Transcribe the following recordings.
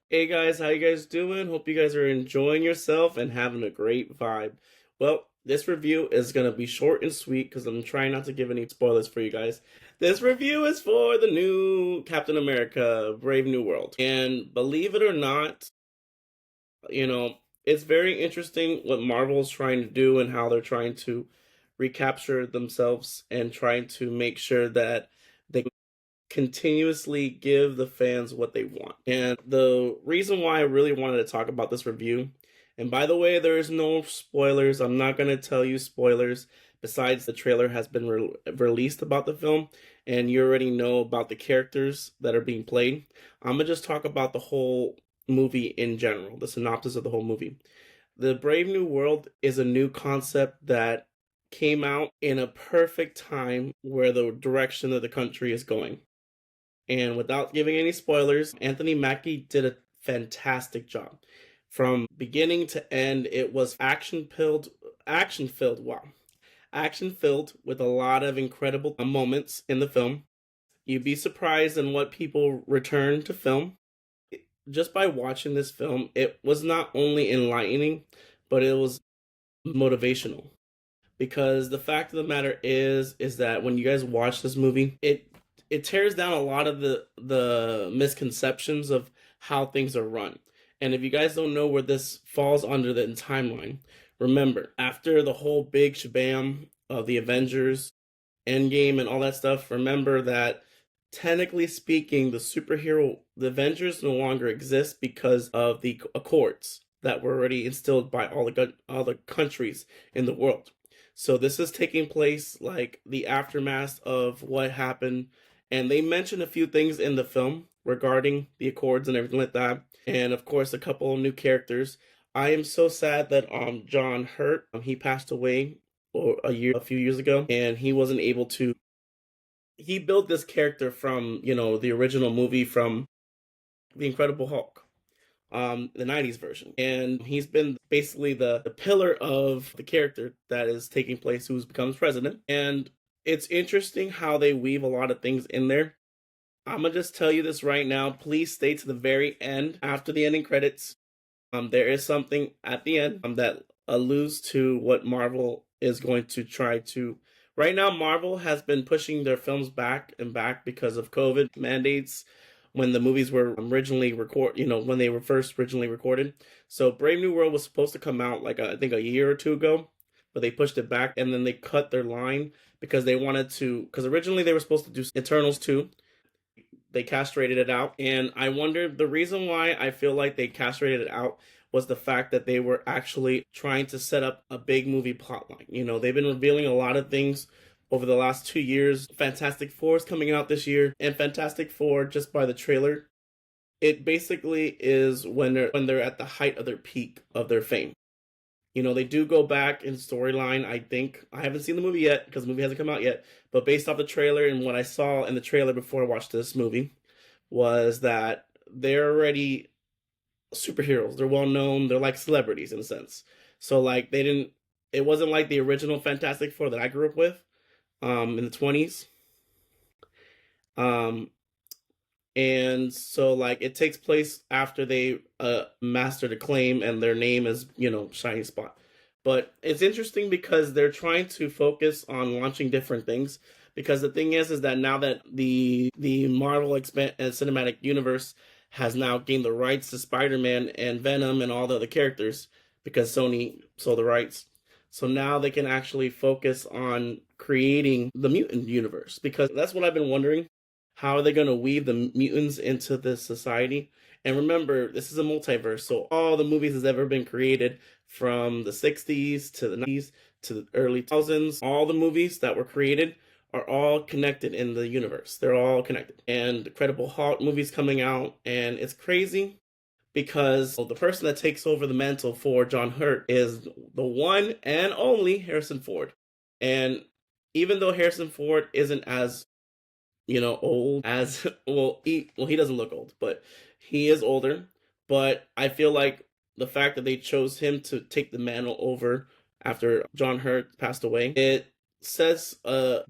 Hey guys, how you guys doing? Hope you guys are enjoying yourself and having a great vibe. Well, this review is gonna be short and sweet because I'm trying not to give any spoilers for you guys. This review is for the new Captain America Brave New World. And believe it or not, you know, it's very interesting what Marvel's trying to do and how they're trying to recapture themselves and trying to make sure that they continuously give the fans what they want. And the reason why I really wanted to talk about this review, and by the way, there is no spoilers. I'm not going to tell you spoilers besides the trailer has been released about the film and you already know about the characters that are being played. I'm going to just talk about the whole movie in general, the synopsis of the whole movie. The Brave New World is a new concept that came out in a perfect time where the direction of the country is going. And without giving any spoilers, Anthony Mackie did a fantastic job. From beginning to end, it was wow. Action filled with a lot of incredible moments in the film. You'd be surprised in what people return to film. Just by watching this film, it was not only enlightening, but it was motivational. Because the fact of the matter is that when you guys watch this movie, it tears down a lot of the misconceptions of how things are run. And if you guys don't know where this falls under the timeline, remember, after the whole big shabam of the Avengers, Endgame, and all that stuff, remember that technically speaking, the Avengers no longer exist because of the Accords that were already instilled by all the countries in the world. So this is taking place like the aftermath of what happened, and they mention a few things in the film regarding the Accords and everything like that, and of course a couple of new characters. I am so sad that John Hurt he passed away a few years ago, and he wasn't able to. He built this character from the original movie from the Incredible Hulk, the 90s version. And he's been basically the pillar of the character that is taking place, who becomes president. And it's interesting how they weave a lot of things in there. I'm going to just tell you this right now. Please stay to the very end after the ending credits. There is something at the end that alludes to what Marvel is going to try to. Right now, Marvel has been pushing their films back and back because of COVID mandates when the movies were originally when they were first originally recorded. So Brave New World was supposed to come out like I think a year or two ago, but they pushed it back and then they cut their line because they wanted to. Because originally they were supposed to do Eternals 2. They castrated it out, and I wonder the reason why I feel like they castrated it out was the fact that they were actually trying to set up a big movie plotline. They've been revealing a lot of things over the last 2 years. Fantastic Four is coming out this year, and Fantastic Four, just by the trailer, it basically is when they're at the height of their peak of their fame. They do go back in storyline. I think I haven't seen the movie yet because the movie hasn't come out yet. But based off the trailer and what I saw in the trailer before I watched this movie, was that they're already superheroes. They're well known. They're like celebrities in a sense. So like they didn't. It wasn't like the original Fantastic Four that I grew up with, in the 20s. Um, and so like it takes place after they mastered a claim and their name is shining spot. But it's interesting because they're trying to focus on launching different things, because the thing is that now that the Marvel cinematic universe has now gained the rights to Spider-Man and Venom and all the other characters, because Sony sold the rights, so now they can actually focus on creating the mutant universe, because that's what I've been wondering. How are they going to weave the mutants into this society? And remember, this is a multiverse, so all the movies that's ever been created from the 60s to the 90s to the early 2000s, all the movies that were created are all connected in the universe. They're all connected. And Incredible Hulk movies coming out, and it's crazy because the person that takes over the mantle for John Hurt is the one and only Harrison Ford. And even though Harrison Ford isn't as old as he doesn't look old, but he is older. But I feel like the fact that they chose him to take the mantle over after John Hurt passed away, it says they're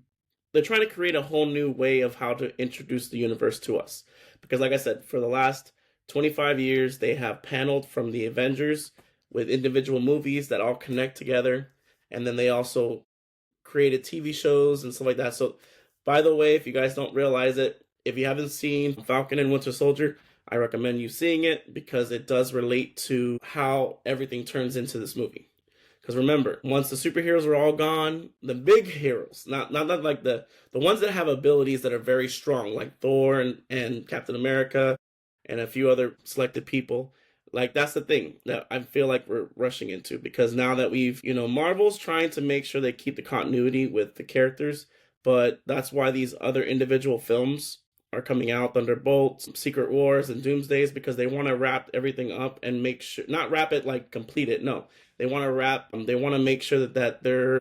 trying to create a whole new way of how to introduce the universe to us. Because like I said, for the last 25 years they have paneled from the Avengers with individual movies that all connect together. And then they also created TV shows and stuff like that. So, by the way, if you guys don't realize it, if you haven't seen Falcon and Winter Soldier, I recommend you seeing it because it does relate to how everything turns into this movie. Because remember, once the superheroes are all gone, the big heroes, not like the ones that have abilities that are very strong, like Thor and Captain America and a few other selected people, like that's the thing that I feel like we're rushing into, because now that we've, Marvel's trying to make sure they keep the continuity with the characters, but that's why these other individual films are coming out, Thunderbolts, Secret Wars, and Doomsdays, because they want to wrap everything up and make sure, not wrap it like complete it, no. They want to they want to make sure that they're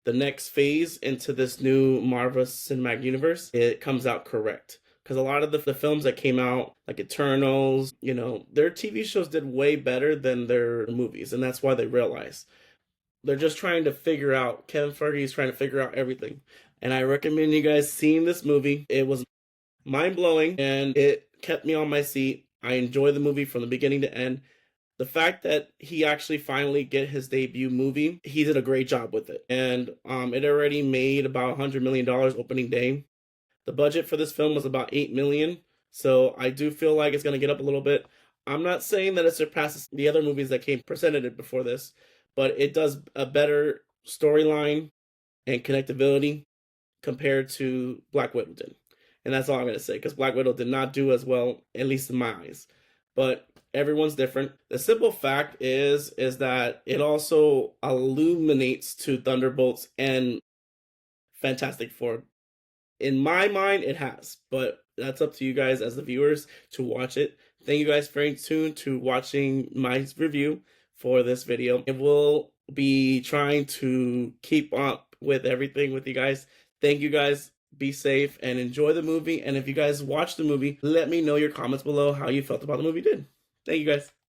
the next phase into this new Marvel Cinematic Universe, it comes out correct. Because a lot of the films that came out, like Eternals, their TV shows did way better than their movies. And that's why they realized. They're just trying to figure out, Kevin Feige is trying to figure out everything. And I recommend you guys seeing this movie. It was mind-blowing and it kept me on my seat. I enjoyed the movie from the beginning to end. The fact that he actually finally get his debut movie, he did a great job with it. And it already made about $100 million opening day. The budget for this film was about $8 million. So I do feel like it's going to get up a little bit. I'm not saying that it surpasses the other movies that came presented it before this, but it does a better storyline and connectability compared to Black Widow did. And that's all I'm going to say, because Black Widow did not do as well, at least in my eyes. But everyone's different. The simple fact is that it also illuminates to Thunderbolts and Fantastic Four. In my mind, it has, but that's up to you guys as the viewers to watch it. Thank you guys for staying tuned to watching my review for this video. It will be trying to keep up with everything with you guys. Thank you guys. Be safe and enjoy the movie. And if you guys watch the movie, let me know your comments below how you felt about the movie did. Thank you guys.